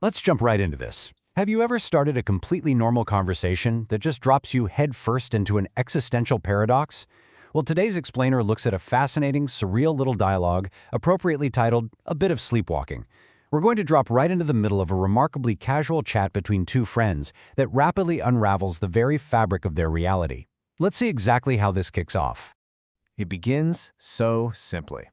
Let's jump right into this. Have you ever started a completely normal conversation that just drops you headfirst into an existential paradox? Well, today's explainer looks at a fascinating, surreal little dialogue appropriately titled A Bit of Sleepwalking. We're going to drop right into the middle of a remarkably casual chat between two friends that rapidly unravels the very fabric of their reality. Let's see exactly how this kicks off. It begins so simply.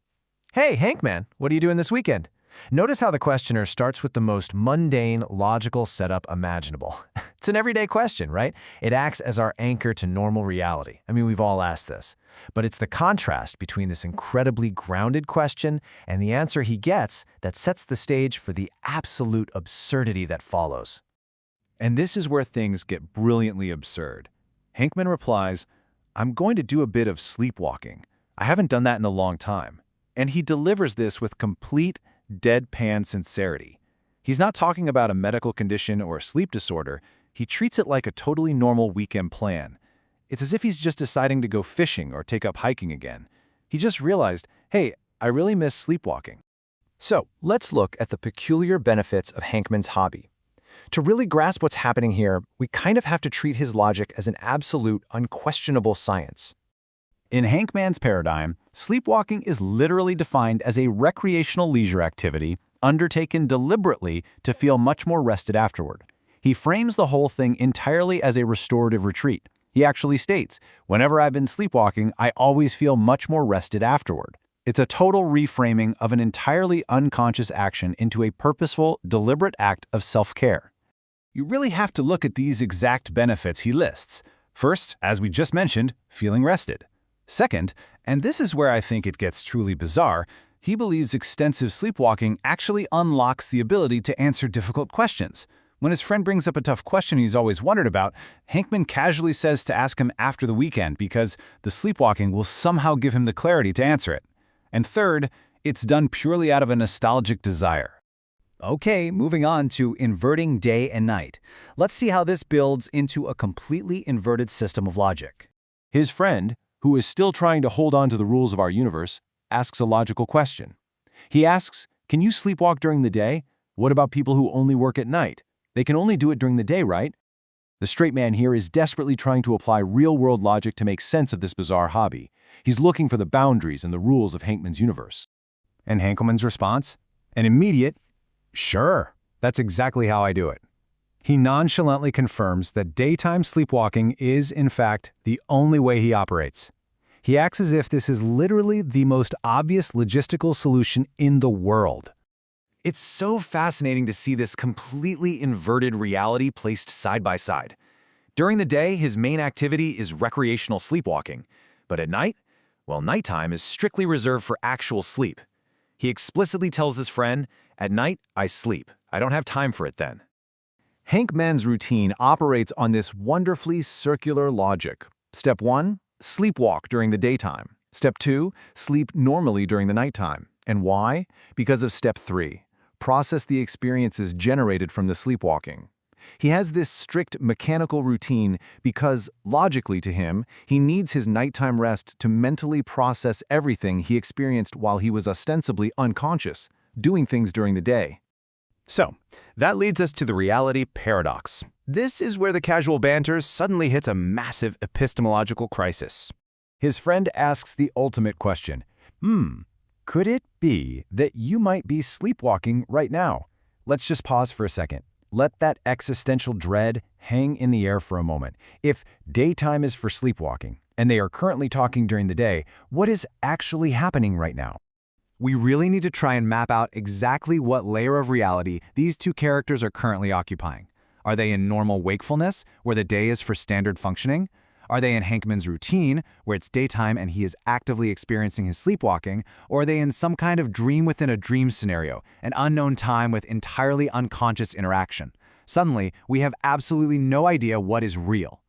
Hey, Hankman, what are you doing this weekend? Notice how the questioner starts with the most mundane, logical setup imaginable. It's an everyday question, right? It acts as our anchor to normal reality. I mean, we've all asked this. But it's the contrast between this incredibly grounded question and the answer he gets that sets the stage for the absolute absurdity that follows. And this is where things get brilliantly absurd. Hankman replies, "I'm going to do a bit of sleepwalking. I haven't done that in a long time." And he delivers this with complete, deadpan sincerity. He's not talking about a medical condition or a sleep disorder. He treats it like a totally normal weekend plan. It's as if he's just deciding to go fishing or take up hiking again. He just realized, hey, I really miss sleepwalking. So, let's look at the peculiar benefits of Hankman's hobby. To really grasp what's happening here, we kind of have to treat his logic as an absolute, unquestionable science. In Hankman's paradigm, sleepwalking is literally defined as a recreational leisure activity undertaken deliberately to feel much more rested afterward. He frames the whole thing entirely as a restorative retreat. He actually states, "Whenever I've been sleepwalking, I always feel much more rested afterward." It's a total reframing of an entirely unconscious action into a purposeful, deliberate act of self-care. You really have to look at these exact benefits he lists. First, as we just mentioned, feeling rested. Second, and this is where I think it gets truly bizarre, he believes extensive sleepwalking actually unlocks the ability to answer difficult questions. When his friend brings up a tough question he's always wondered about, Hankman casually says to ask him after the weekend because the sleepwalking will somehow give him the clarity to answer it. And third, it's done purely out of a nostalgic desire. Okay, moving on to inverting day and night. Let's see how this builds into a completely inverted system of logic. His friend, who is still trying to hold on to the rules of our universe, asks a logical question. He asks, can you sleepwalk during the day? What about people who only work at night? They can only do it during the day, right? The straight man here is desperately trying to apply real-world logic to make sense of this bizarre hobby. He's looking for the boundaries and the rules of Hankman's universe. And Hankman's response? An immediate, "Sure, that's exactly how I do it." He nonchalantly confirms that daytime sleepwalking is, in fact, the only way he operates. He acts as if this is literally the most obvious logistical solution in the world. It's so fascinating to see this completely inverted reality placed side by side. During the day, his main activity is recreational sleepwalking. But at night, well, nighttime is strictly reserved for actual sleep. He explicitly tells his friend, "At night, I sleep. I don't have time for it then." Hankman's routine operates on this wonderfully circular logic. Step 1, sleepwalk during the daytime. Step 2, sleep normally during the nighttime. And why? Because of Step 3, process the experiences generated from the sleepwalking. He has this strict mechanical routine because, logically to him, he needs his nighttime rest to mentally process everything he experienced while he was ostensibly unconscious, doing things during the day. So, that leads us to the reality paradox. This is where the casual banter suddenly hits a massive epistemological crisis. His friend asks the ultimate question. Could it be that you might be sleepwalking right now? Let's just pause for a second. Let that existential dread hang in the air for a moment. If daytime is for sleepwalking, and they are currently talking during the day, what is actually happening right now? We really need to try and map out exactly what layer of reality these two characters are currently occupying. Are they in normal wakefulness, where the day is for standard functioning? Are they in Hankman's routine, where it's daytime and he is actively experiencing his sleepwalking? Or are they in some kind of dream within a dream scenario, an unknown time with entirely unconscious interaction? Suddenly, we have absolutely no idea what is real.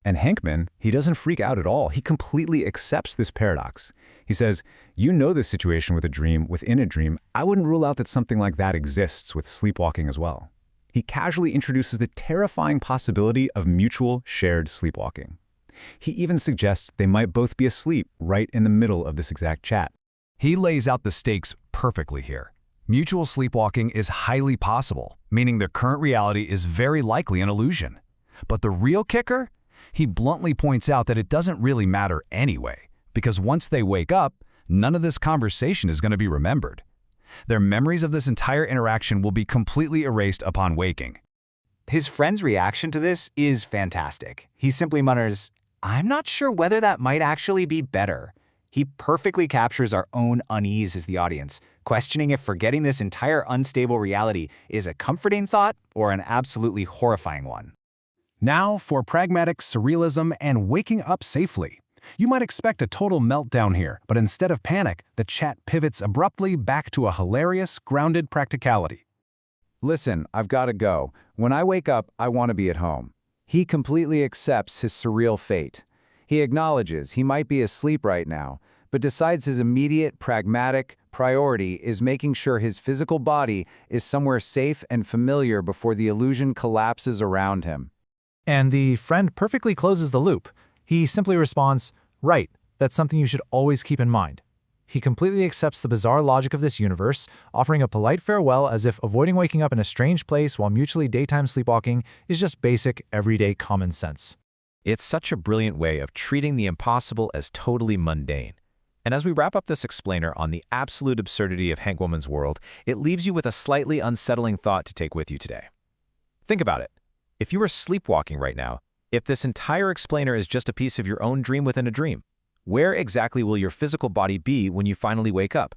And Hankman, he doesn't freak out at all. He completely accepts this paradox. He says, you know this situation with a dream within a dream. I wouldn't rule out that something like that exists with sleepwalking as well. He casually introduces the terrifying possibility of mutual shared sleepwalking. He even suggests they might both be asleep right in the middle of this exact chat. He lays out the stakes perfectly here. Mutual sleepwalking is highly possible, meaning their current reality is very likely an illusion. But the real kicker? He bluntly points out that it doesn't really matter anyway, because once they wake up, none of this conversation is going to be remembered. Their memories of this entire interaction will be completely erased upon waking. His friend's reaction to this is fantastic. He simply mutters, "I'm not sure whether that might actually be better." He perfectly captures our own unease as the audience, questioning if forgetting this entire unstable reality is a comforting thought or an absolutely horrifying one. Now for pragmatic surrealism and waking up safely. You might expect a total meltdown here, but instead of panic, the chat pivots abruptly back to a hilarious, grounded practicality. Listen, I've got to go. When I wake up, I want to be at home. He completely accepts his surreal fate. He acknowledges he might be asleep right now, but decides his immediate, pragmatic priority is making sure his physical body is somewhere safe and familiar before the illusion collapses around him. And the friend perfectly closes the loop. He simply responds, "Right, that's something you should always keep in mind." He completely accepts the bizarre logic of this universe, offering a polite farewell as if avoiding waking up in a strange place while mutually daytime sleepwalking is just basic, everyday common sense. It's such a brilliant way of treating the impossible as totally mundane. And as we wrap up this explainer on the absolute absurdity of Hankwoman's world, it leaves you with a slightly unsettling thought to take with you today. Think about it. If you were sleepwalking right now, if this entire explainer is just a piece of your own dream within a dream, where exactly will your physical body be when you finally wake up?